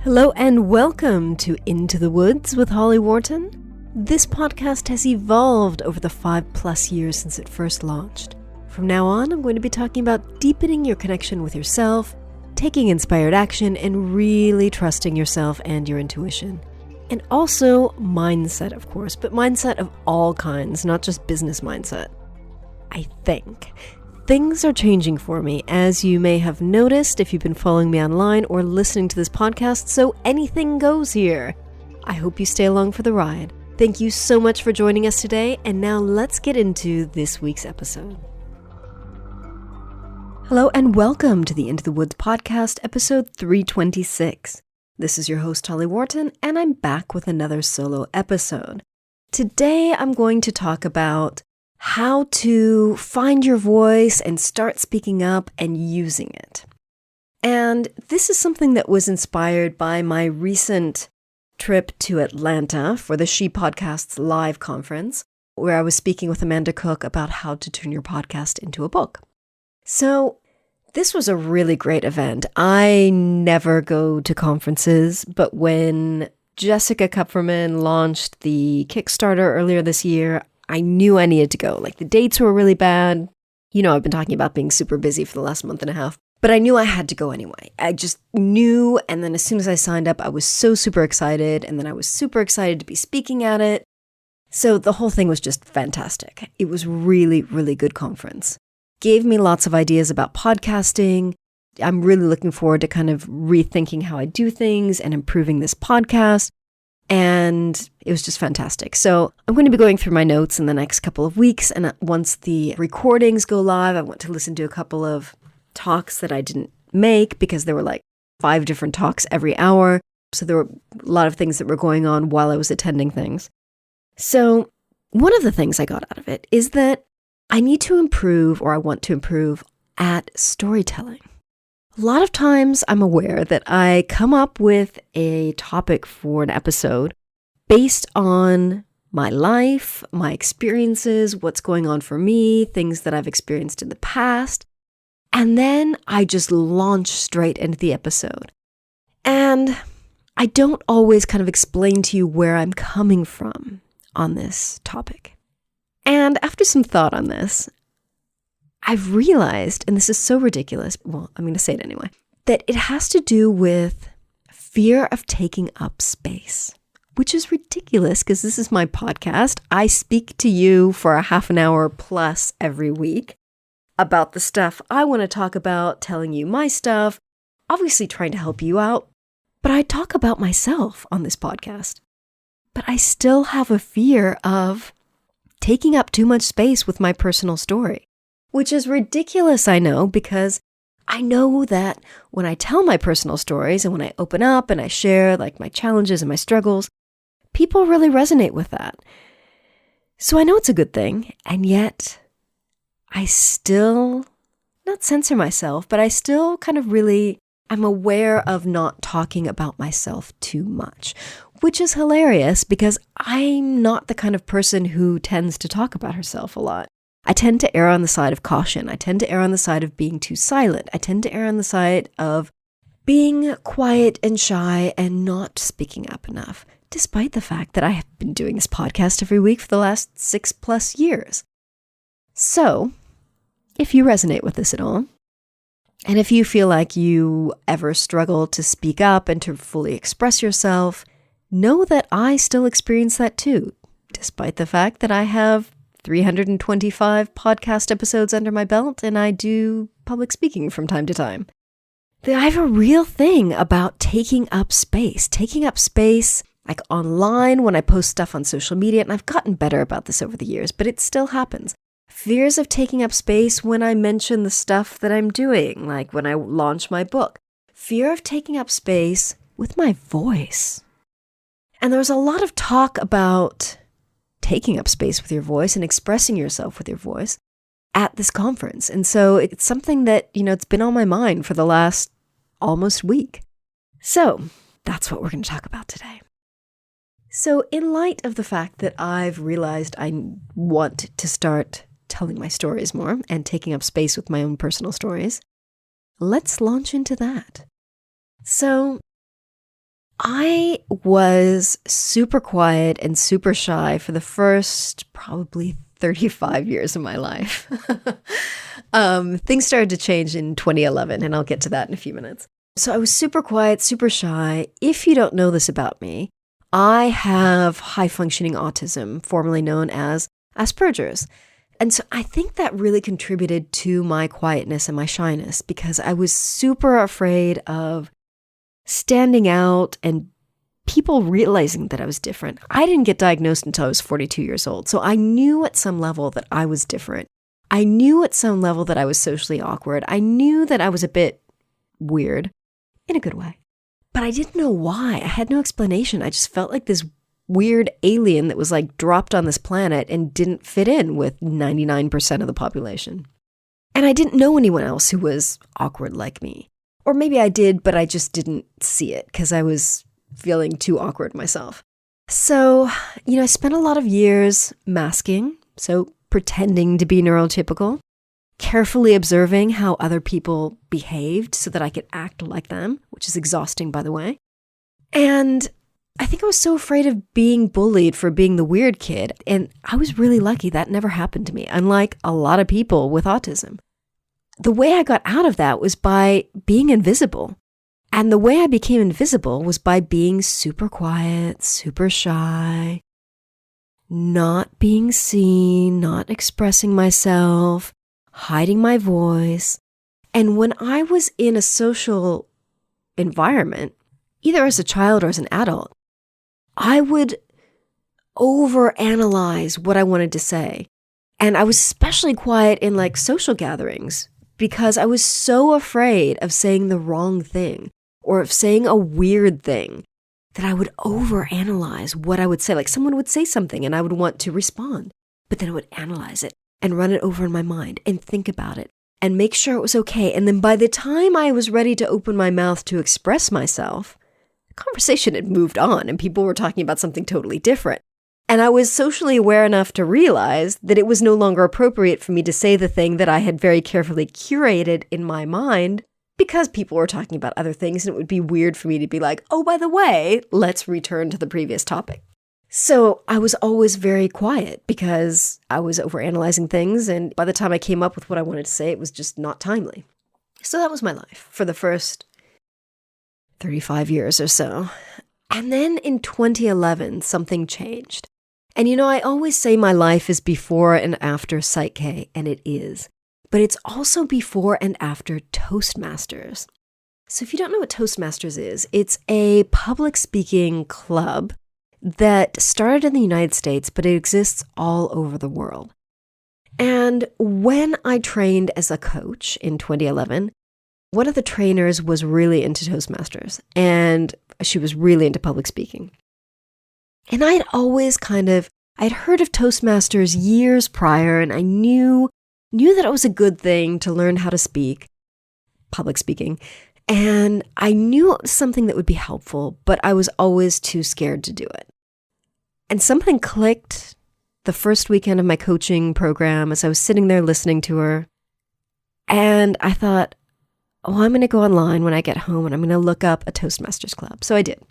Hello and welcome to Into the Woods with Holly Worton. This podcast has evolved over the 5+ years since it first launched. From now on, I'm going to be talking about deepening your connection with yourself, taking inspired action, and really trusting yourself and your intuition. And also mindset, of course, but mindset of all kinds, not just business mindset. I think. Things are changing for me, as you may have noticed if you've been following me online or listening to this podcast, so anything goes here. I hope you stay along for the ride. Thank you so much for joining us today, and now let's get into this week's episode. Hello and welcome to the Into the Woods podcast, episode 326. This is your host, Holly Worton, and I'm back with another solo episode. Today, I'm going to talk about how to find your voice and start speaking up and using it. And this is something that was inspired by my recent trip to Atlanta for the ShePodcasts live conference, where I was speaking with Amanda Cook about how to turn your podcast into a book. So this was a really great event. I never go to conferences, but when Jessica Kupferman launched the Kickstarter earlier this year, I knew I needed to go. Like, the dates were really bad. You know, I've been talking about being super busy for the last month and a half, but I knew I had to go anyway. I just knew, and then as soon as I signed up, I was so super excited, and then I was super excited to be speaking at it. So the whole thing was just fantastic. It was really, really good conference. Gave me lots of ideas about podcasting. I'm really looking forward to kind of rethinking how I do things and improving this podcast. And it was just fantastic. So I'm going to be going through my notes in the next couple of weeks. And once the recordings go live, I want to listen to a couple of talks that I didn't make because there were like 5 different talks every hour. So there were a lot of things that were going on while I was attending things. So one of the things I got out of it is that I need to improve, or I want to improve, at storytelling. A lot of times I'm aware that I come up with a topic for an episode based on my life, my experiences, what's going on for me, things that I've experienced in the past, and then I just launch straight into the episode. And I don't always kind of explain to you where I'm coming from on this topic. And after some thought on this, I've realized, and this is so ridiculous, well, I'm going to say it anyway, that it has to do with fear of taking up space, which is ridiculous because this is my podcast. I speak to you for a half an hour plus every week about the stuff I want to talk about, telling you my stuff, obviously trying to help you out, but I talk about myself on this podcast. But I still have a fear of taking up too much space with my personal story. Which is ridiculous, I know, because I know that when I tell my personal stories and when I open up and I share like my challenges and my struggles, people really resonate with that. So I know it's a good thing, and yet I still, not censor myself, but I still kind of really am aware of not talking about myself too much, which is hilarious because I'm not the kind of person who tends to talk about herself a lot. I tend to err on the side of caution. I tend to err on the side of being too silent. I tend to err on the side of being quiet and shy and not speaking up enough, despite the fact that I have been doing this podcast every week for the last 6+ years. So, if you resonate with this at all, and if you feel like you ever struggle to speak up and to fully express yourself, know that I still experience that too, despite the fact that I have 325 podcast episodes under my belt, and I do public speaking from time to time. I have a real thing about taking up space like online when I post stuff on social media, and I've gotten better about this over the years, but it still happens. Fears of taking up space when I mention the stuff that I'm doing, like when I launch my book. Fear of taking up space with my voice. And there was a lot of talk about taking up space with your voice and expressing yourself with your voice at this conference. And so it's something that, it's been on my mind for the last almost week. So that's what we're going to talk about today. So in light of the fact that I've realized I want to start telling my stories more and taking up space with my own personal stories, let's launch into that. So I was super quiet and super shy for the first probably 35 years of my life. Things started to change in 2011, and I'll get to that in a few minutes. So I was super quiet, super shy. If you don't know this about me, I have high-functioning autism, formerly known as Asperger's. And so I think that really contributed to my quietness and my shyness because I was super afraid of standing out and people realizing that I was different. I didn't get diagnosed until I was 42 years old. So I knew at some level that I was different. I knew at some level that I was socially awkward. I knew that I was a bit weird in a good way. But I didn't know why. I had no explanation. I just felt like this weird alien that was like dropped on this planet and didn't fit in with 99% of the population. And I didn't know anyone else who was awkward like me. Or maybe I did, but I just didn't see it because I was feeling too awkward myself. So, I spent a lot of years masking, so pretending to be neurotypical, carefully observing how other people behaved so that I could act like them, which is exhausting, by the way. And I think I was so afraid of being bullied for being the weird kid, and I was really lucky that never happened to me, unlike a lot of people with autism. The way I got out of that was by being invisible. And the way I became invisible was by being super quiet, super shy, not being seen, not expressing myself, hiding my voice. And when I was in a social environment, either as a child or as an adult, I would overanalyze what I wanted to say. And I was especially quiet in like social gatherings because I was so afraid of saying the wrong thing or of saying a weird thing that I would overanalyze what I would say. Like someone would say something and I would want to respond, but then I would analyze it and run it over in my mind and think about it and make sure it was okay. And then by the time I was ready to open my mouth to express myself, the conversation had moved on and people were talking about something totally different. And I was socially aware enough to realize that it was no longer appropriate for me to say the thing that I had very carefully curated in my mind because people were talking about other things and it would be weird for me to be like, oh, by the way, let's return to the previous topic. So I was always very quiet because I was overanalyzing things, and by the time I came up with what I wanted to say, it was just not timely. So that was my life for the first 35 years or so. And then in 2011, something changed. And I always say my life is before and after Psych-K, and it is. But it's also before and after Toastmasters. So if you don't know what Toastmasters is, it's a public speaking club that started in the United States, but it exists all over the world. And when I trained as a coach in 2011, one of the trainers was really into Toastmasters, and she was really into public speaking. And I'd always I'd heard of Toastmasters years prior, and I knew that it was a good thing to learn how to speak, public speaking, and I knew it was something that would be helpful, but I was always too scared to do it. And something clicked the first weekend of my coaching program as I was sitting there listening to her, and I thought, oh, I'm going to go online when I get home and I'm going to look up a Toastmasters club. So I did.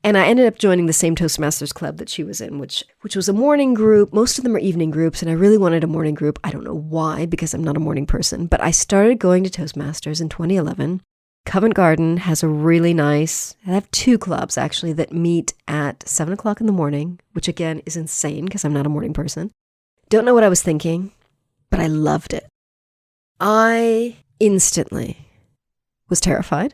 And I ended up joining the same Toastmasters club that she was in, which was a morning group. Most of them are evening groups, and I really wanted a morning group. I don't know why, because I'm not a morning person. But I started going to Toastmasters in 2011. Covent Garden has a really nice, I have two clubs actually that meet at 7 o'clock in the morning, which again is insane because I'm not a morning person. Don't know what I was thinking, but I loved it. I instantly was terrified.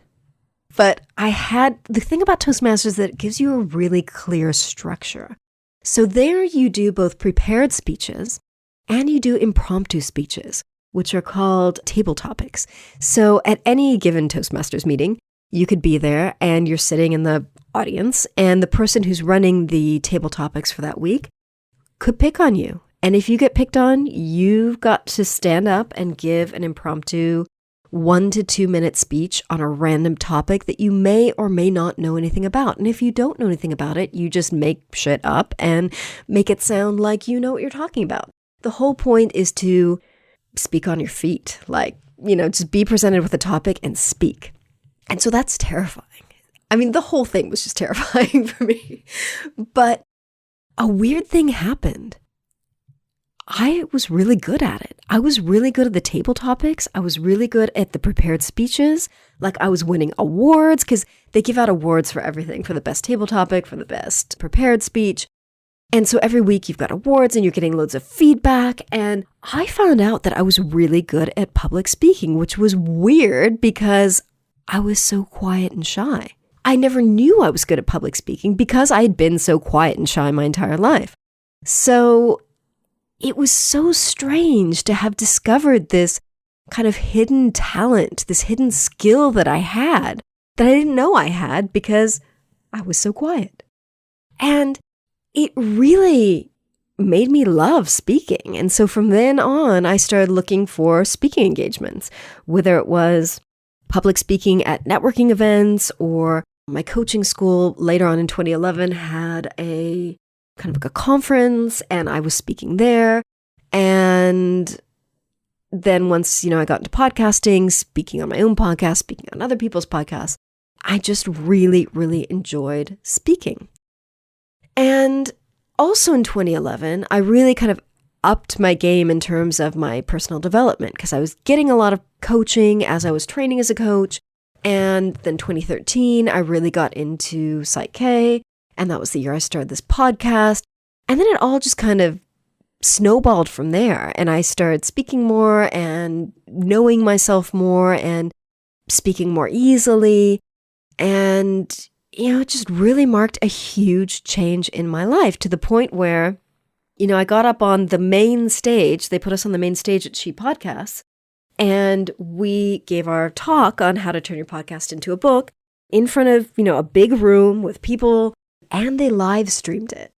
But the thing about Toastmasters is that it gives you a really clear structure. So there you do both prepared speeches and you do impromptu speeches, which are called table topics. So at any given Toastmasters meeting, you could be there and you're sitting in the audience, and the person who's running the table topics for that week could pick on you. And if you get picked on, you've got to stand up and give an impromptu 1 to 2 minute speech on a random topic that you may or may not know anything about. And if you don't know anything about it, you just make shit up and make it sound like you know what you're talking about. The whole point is to speak on your feet, just be presented with a topic and speak. And so that's terrifying. I mean, the whole thing was just terrifying for me. But a weird thing happened. I was really good at it. I was really good at the table topics. I was really good at the prepared speeches. Like I was winning awards because they give out awards for everything, for the best table topic, for the best prepared speech. And so every week you've got awards and you're getting loads of feedback. And I found out that I was really good at public speaking, which was weird because I was so quiet and shy. I never knew I was good at public speaking because I had been so quiet and shy my entire life. So it was so strange to have discovered this kind of hidden talent, this hidden skill that I had that I didn't know I had because I was so quiet. And it really made me love speaking. And so from then on, I started looking for speaking engagements, whether it was public speaking at networking events or my coaching school later on in 2011 had a kind of like a conference and I was speaking there. And then once, I got into podcasting, speaking on my own podcast, speaking on other people's podcasts, I just really, really enjoyed speaking. And also in 2011, I really kind of upped my game in terms of my personal development because I was getting a lot of coaching as I was training as a coach. And then 2013, I really got into Psych K, and that was the year I started this podcast. And then it all just kind of snowballed from there. And I started speaking more and knowing myself more and speaking more easily. And, it just really marked a huge change in my life to the point where, I got up on the main stage. They put us on the main stage at ShePodcasts. And we gave our talk on how to turn your podcast into a book in front of, a big room with people, and they live streamed it.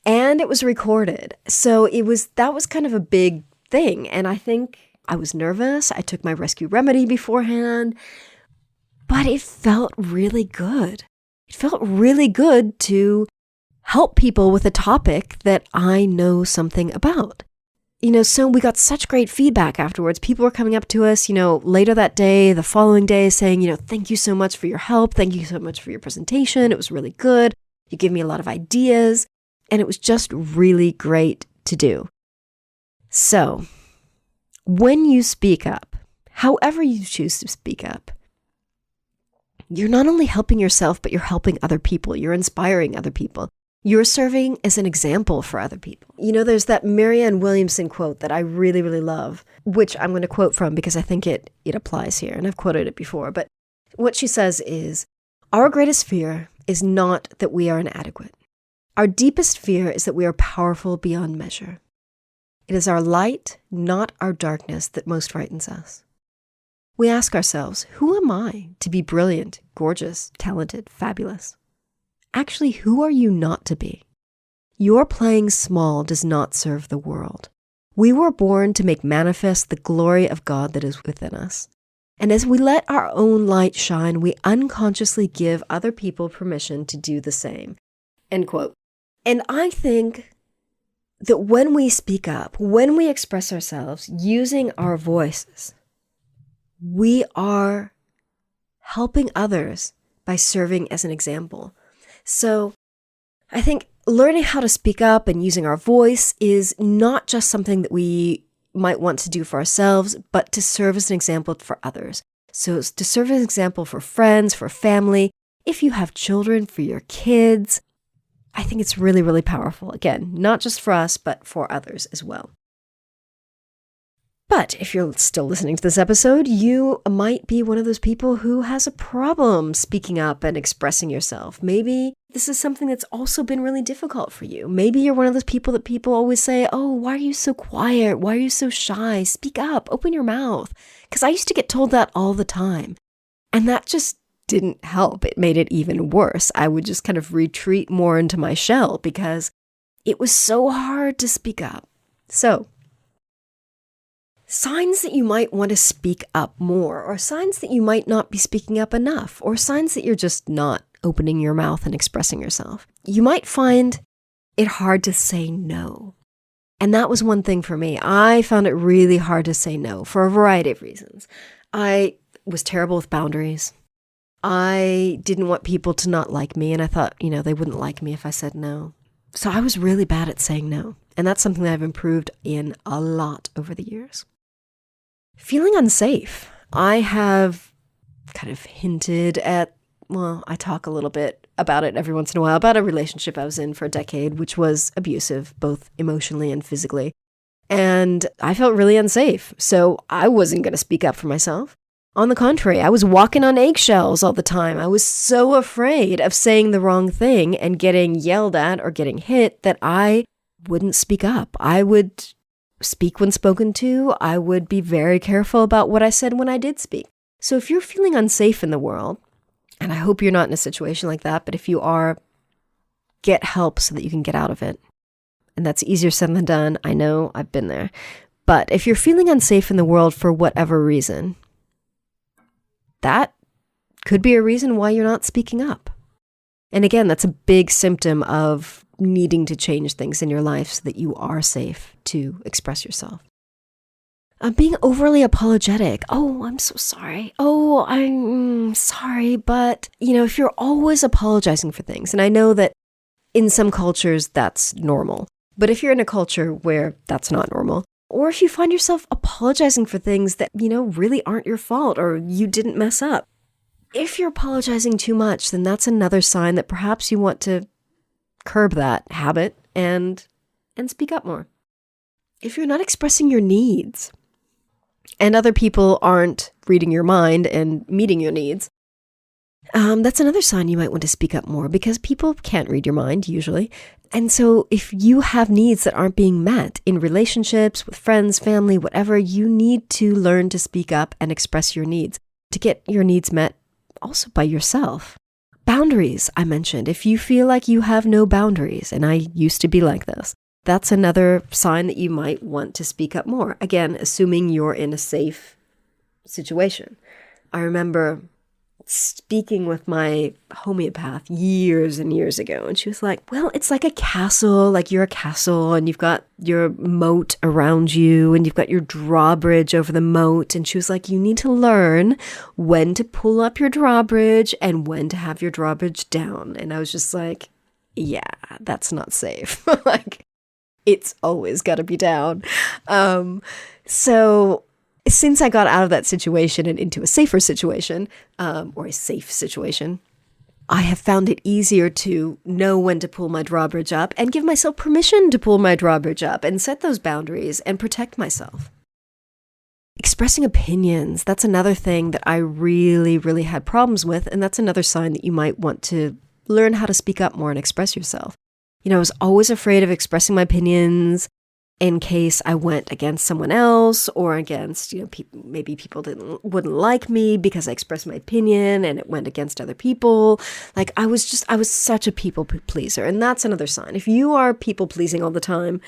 And it was recorded. So that was kind of a big thing. And I think I was nervous. I took my rescue remedy beforehand, but it felt really good. It felt really good to help people with a topic that I know something about. So we got such great feedback afterwards. People were coming up to us, later that day, the following day saying, thank you so much for your help. Thank you so much for your presentation. It was really good. You gave me a lot of ideas. And it was just really great to do. So when you speak up, however you choose to speak up, you're not only helping yourself, but you're helping other people. You're inspiring other people. You're serving as an example for other people. There's that Marianne Williamson quote that I really, really love, which I'm going to quote from because I think it applies here. And I've quoted it before. But what she says is, our greatest fear is not that we are inadequate. Our deepest fear is that we are powerful beyond measure. It is our light, not our darkness, that most frightens us. We ask ourselves, who am I to be brilliant, gorgeous, talented, fabulous? Actually, who are you not to be? Your playing small does not serve the world. We were born to make manifest the glory of God that is within us. And as we let our own light shine, we unconsciously give other people permission to do the same. End quote. And I think that when we speak up, when we express ourselves using our voices, we are helping others by serving as an example. So I think learning how to speak up and using our voice is not just something that we might want to do for ourselves, but to serve as an example for others. So it's to serve as an example for friends, for family, if you have children, for your kids. I think it's really, really powerful. Again, not just for us, but for others as well. But if you're still listening to this episode, you might be one of those people who has a problem speaking up and expressing yourself. Maybe this is something that's also been really difficult for you. Maybe you're one of those people that people always say, oh, why are you so quiet? Why are you so shy? Speak up, open your mouth. Because I used to get told that all the time. And that just didn't help. It made it even worse. I would just kind of retreat more into my shell because it was so hard to speak up. So, signs that you might want to speak up more, or signs that you might not be speaking up enough, or signs that you're just not opening your mouth and expressing yourself. You might find it hard to say no. And that was one thing for me. I found it really hard to say no for a variety of reasons. I was terrible with boundaries. I didn't want people to not like me, and I thought, they wouldn't like me if I said no. So I was really bad at saying no, and that's something that I've improved in a lot over the years. Feeling unsafe. I have kind of hinted at, I talk a little bit about it every once in a while, about a relationship I was in for a decade, which was abusive, both emotionally and physically. And I felt really unsafe, so I wasn't going to speak up for myself. On the contrary, I was walking on eggshells all the time. I was so afraid of saying the wrong thing and getting yelled at or getting hit that I wouldn't speak up. I would speak when spoken to. I would be very careful about what I said when I did speak. So if you're feeling unsafe in the world, and I hope you're not in a situation like that, but if you are, get help so that you can get out of it. And that's easier said than done. I know, I've been there. But if you're feeling unsafe in the world for whatever reason, that could be a reason why you're not speaking up. And again, that's a big symptom of needing to change things in your life so that you are safe to express yourself. Being overly apologetic. Oh, I'm so sorry. Oh, I'm sorry. But, if you're always apologizing for things, and I know that in some cultures that's normal, but if you're in a culture where that's not normal, or if you find yourself apologizing for things that, really aren't your fault or you didn't mess up, if you're apologizing too much, then that's another sign that perhaps you want to curb that habit and speak up more. If you're not expressing your needs, and other people aren't reading your mind and meeting your needs, that's another sign you might want to speak up more, because people can't read your mind usually. And so if you have needs that aren't being met in relationships, with friends, family, whatever, you need to learn to speak up and express your needs to get your needs met also by yourself. Boundaries, I mentioned. If you feel like you have no boundaries, and I used to be like this, that's another sign that you might want to speak up more. Again, assuming you're in a safe situation. I remember speaking with my homeopath years and years ago, and she was like, well, it's like a castle, like you're a castle, and you've got your moat around you, and you've got your drawbridge over the moat. And she was like, you need to learn when to pull up your drawbridge and when to have your drawbridge down. And I was just like, yeah, that's not safe. Like, it's always got to be down. So since I got out of that situation and into a safer situation, or a safe situation, I have found it easier to know when to pull my drawbridge up and give myself permission to pull my drawbridge up and set those boundaries and protect myself. Expressing opinions, that's another thing that I really, really had problems with, and that's another sign that you might want to learn how to speak up more and express yourself. I was always afraid of expressing my opinions in case I went against someone else, or against, maybe people wouldn't like me because I expressed my opinion and it went against other people. Like I was such a people pleaser. And that's another sign. If you are people pleasing all the time,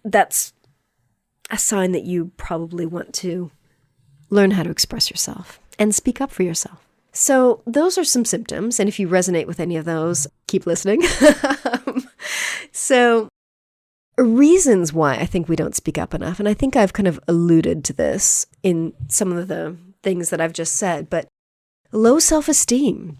that's a sign that you probably want to learn how to express yourself and speak up for yourself. So those are some symptoms. And if you resonate with any of those, keep listening. So reasons why I think we don't speak up enough, and I think I've kind of alluded to this in some of the things that I've just said, but low self-esteem,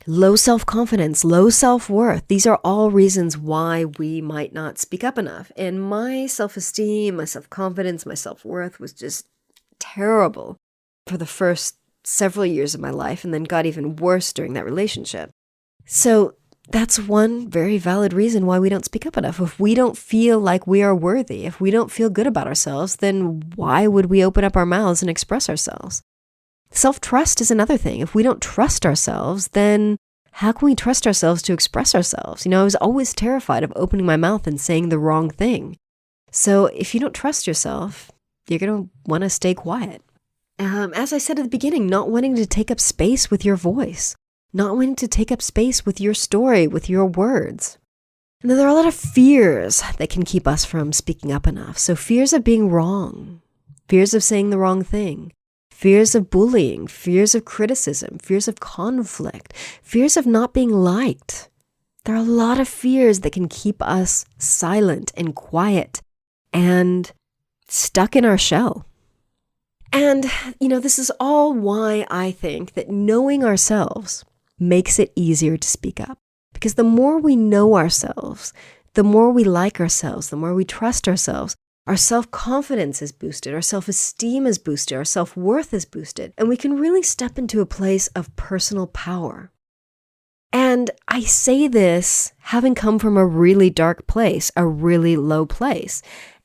low self-confidence, low self-worth, these are all reasons why we might not speak up enough. And my self-esteem, my self-confidence, my self-worth was just terrible for the first several years of my life, and then got even worse during that relationship. So that's one very valid reason why we don't speak up enough. If we don't feel like we are worthy, if we don't feel good about ourselves, then why would we open up our mouths and express ourselves? Self-trust is another thing. If we don't trust ourselves, then how can we trust ourselves to express ourselves? I was always terrified of opening my mouth and saying the wrong thing. So if you don't trust yourself, you're going to want to stay quiet. As I said at the beginning, not wanting to take up space with your voice. Not wanting to take up space with your story, with your words. And then there are a lot of fears that can keep us from speaking up enough. So fears of being wrong, fears of saying the wrong thing, fears of bullying, fears of criticism, fears of conflict, fears of not being liked. There are a lot of fears that can keep us silent and quiet and stuck in our shell. And, this is all why I think that knowing ourselves makes it easier to speak up. Because the more we know ourselves, the more we like ourselves, the more we trust ourselves, our self-confidence is boosted, our self-esteem is boosted, our self-worth is boosted, and we can really step into a place of personal power. And I say this having come from a really dark place, a really low place,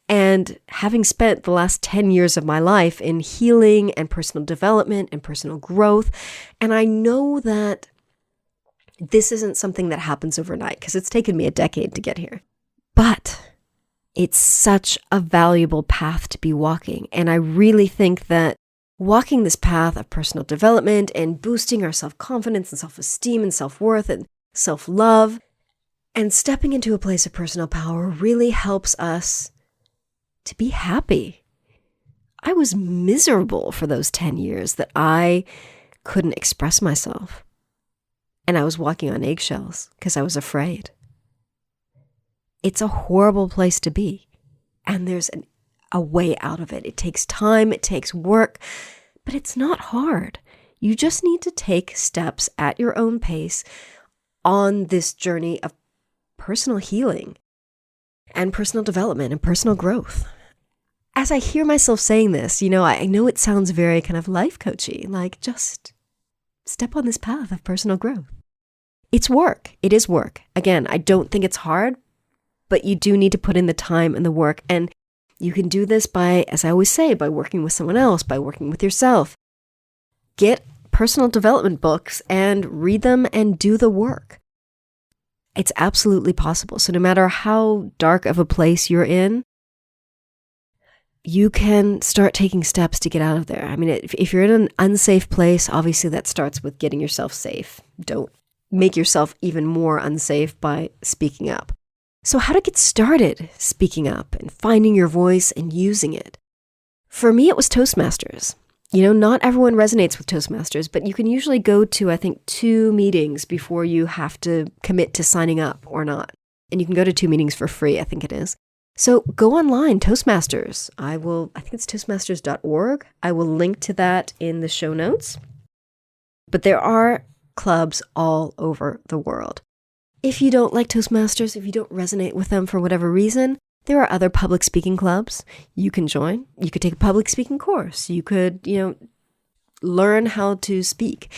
and having spent the last 10 years of my life in healing and personal development and personal growth. And I know that this isn't something that happens overnight because it's taken me a decade to get here. But it's such a valuable path to be walking. And I really think that walking this path of personal development and boosting our self-confidence and self-esteem and self-worth and self-love and stepping into a place of personal power really helps us to be happy. I was miserable for those 10 years that I couldn't express myself. And I was walking on eggshells because I was afraid. It's a horrible place to be. And there's a way out of it. It takes time, it takes work, but it's not hard. You just need to take steps at your own pace on this journey of personal healing and personal development and personal growth. As I hear myself saying this, I know it sounds very kind of life coachy, like just step on this path of personal growth. It's work. It is work. Again, I don't think it's hard, but you do need to put in the time and the work. And you can do this by, as I always say, by working with someone else, by working with yourself. Get personal development books and read them and do the work. It's absolutely possible. So no matter how dark of a place you're in, you can start taking steps to get out of there. I mean, if you're in an unsafe place, obviously that starts with getting yourself safe. Don't make yourself even more unsafe by speaking up. So how to get started speaking up and finding your voice and using it? For me, it was Toastmasters. Not everyone resonates with Toastmasters, but you can usually go to, I think, 2 meetings before you have to commit to signing up or not. And you can go to 2 meetings for free, I think it is. So go online, Toastmasters. I think it's toastmasters.org. I will link to that in the show notes. But there are clubs all over the world. If you don't like Toastmasters, if you don't resonate with them for whatever reason, there are other public speaking clubs you can join. You could take a public speaking course. You could, learn how to speak.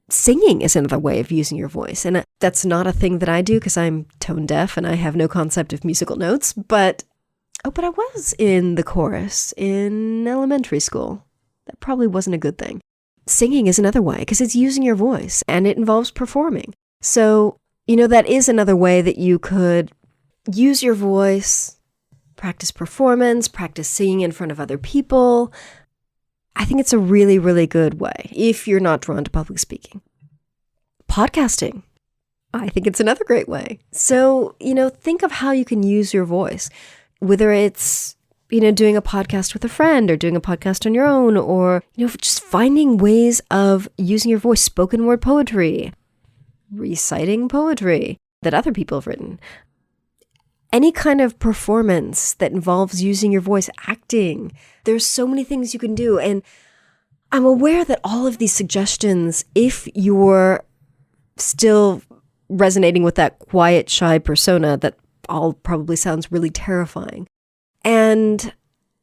Singing is another way of using your voice. And that's not a thing that I do because I'm tone deaf and I have no concept of musical notes. But I was in the chorus in elementary school. That probably wasn't a good thing. Singing is another way because it's using your voice and it involves performing. So, that is another way that you could use your voice, practice performance, practice singing in front of other people. I think it's a really, really good way if you're not drawn to public speaking. Podcasting. I think it's another great way. So, think of how you can use your voice, whether it's, doing a podcast with a friend or doing a podcast on your own or, just finding ways of using your voice, spoken word poetry, reciting poetry that other people have written. Any kind of performance that involves using your voice, acting. There's so many things you can do. And I'm aware that all of these suggestions, if you're still resonating with that quiet, shy persona, that all probably sounds really terrifying. And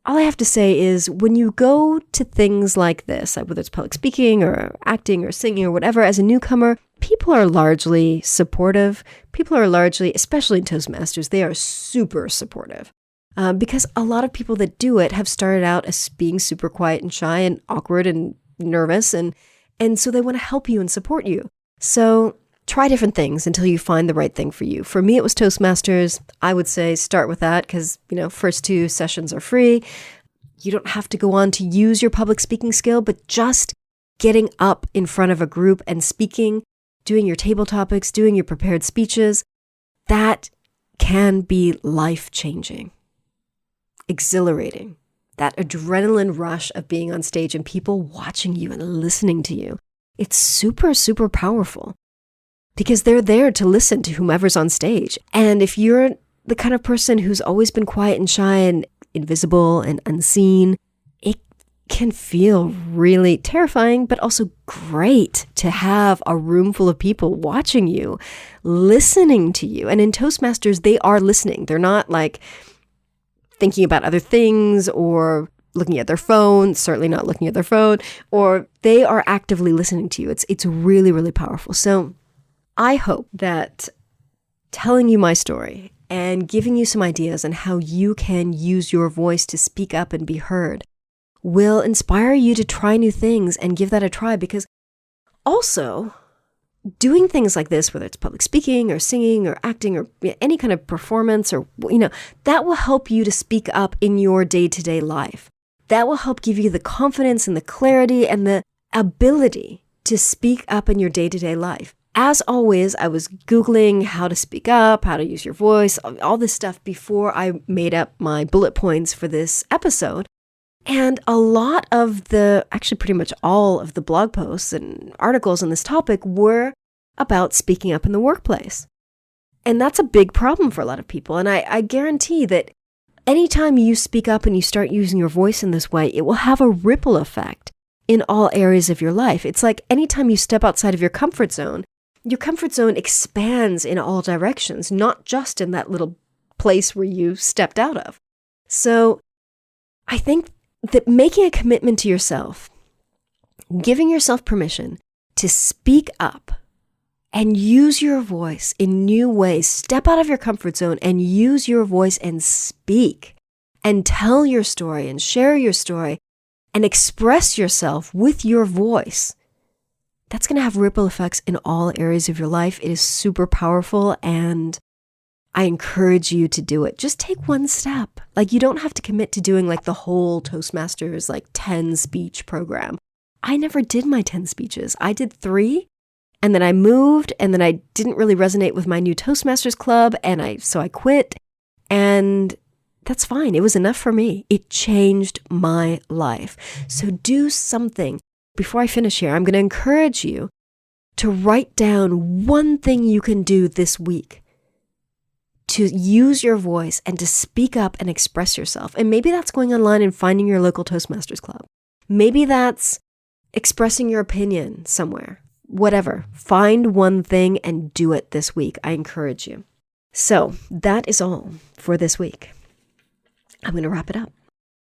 all I have to say is when you go to things like this, whether it's public speaking or acting or singing or whatever, as a newcomer, people are largely supportive. People are largely, especially in Toastmasters, they are super supportive. Because a lot of people that do it have started out as being super quiet and shy and awkward and nervous. And so they want to help you and support you. So try different things until you find the right thing for you. For me, it was Toastmasters. I would say start with that because, first 2 sessions are free. You don't have to go on to use your public speaking skill, but just getting up in front of a group and speaking, doing your table topics, doing your prepared speeches, that can be life-changing, exhilarating. That adrenaline rush of being on stage and people watching you and listening to you. It's super, super powerful because they're there to listen to whomever's on stage. And if you're the kind of person who's always been quiet and shy and invisible and unseen, it can feel really terrifying, but also great to have a room full of people watching you, listening to you. And in Toastmasters, they are listening. They're not like thinking about other things or looking at their phone, certainly not looking at their phone, or they are actively listening to you. It's really, really powerful. So I hope that telling you my story and giving you some ideas on how you can use your voice to speak up and be heard will inspire you to try new things and give that a try, because also doing things like this, whether it's public speaking or singing or acting or any kind of performance or, that will help you to speak up in your day-to-day life. That will help give you the confidence and the clarity and the ability to speak up in your day-to-day life. As always, I was Googling how to speak up, how to use your voice, all this stuff before I made up my bullet points for this episode. And a lot of actually pretty much all of the blog posts and articles on this topic were about speaking up in the workplace. And that's a big problem for a lot of people. And I guarantee that anytime you speak up and you start using your voice in this way, it will have a ripple effect in all areas of your life. It's like anytime you step outside of your comfort zone expands in all directions, not just in that little place where you stepped out of. So I think that making a commitment to yourself, giving yourself permission to speak up and use your voice in new ways, step out of your comfort zone and use your voice and speak and tell your story and share your story and express yourself with your voice, that's going to have ripple effects in all areas of your life. It is super powerful, and I encourage you to do it. Just take one step. Like, you don't have to commit to doing like the whole Toastmasters 10 speech program. I never did my 10 speeches. I did 3, and then I moved, and then I didn't really resonate with my new Toastmasters club, so I quit, and that's fine. It was enough for me. It changed my life. So do something. Before I finish here, I'm going to encourage you to write down one thing you can do this week to use your voice and to speak up and express yourself. And maybe that's going online and finding your local Toastmasters club. Maybe that's expressing your opinion somewhere. Whatever. Find one thing and do it this week. I encourage you. So that is all for this week. I'm going to wrap it up.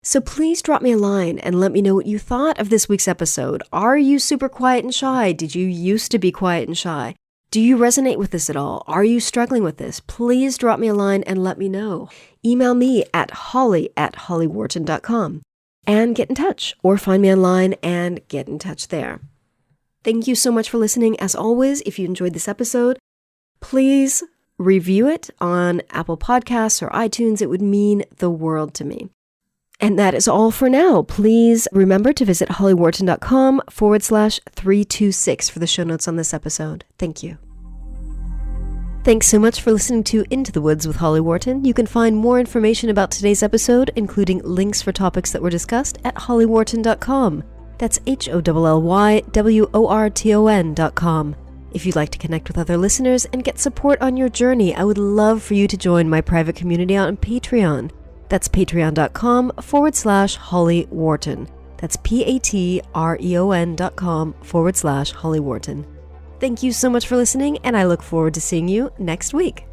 So please drop me a line and let me know what you thought of this week's episode. Are you super quiet and shy? Did you used to be quiet and shy? Do you resonate with this at all? Are you struggling with this? Please drop me a line and let me know. Email me at holly@hollywharton.com and get in touch, or find me online and get in touch there. Thank you so much for listening. As always, if you enjoyed this episode, please review it on Apple Podcasts or iTunes. It would mean the world to me. And that is all for now. Please remember to visit hollywharton.com/326 for the show notes on this episode. Thank you. Thanks so much for listening to Into the Woods with Holly Worton. You can find more information about today's episode, including links for topics that were discussed, at hollywharton.com. That's HOLLYWORTON.com. If you'd like to connect with other listeners and get support on your journey, I would love for you to join my private community on Patreon. That's patreon.com/Holly Worton. That's patreon.com/Holly Worton. Thank you so much for listening, and I look forward to seeing you next week.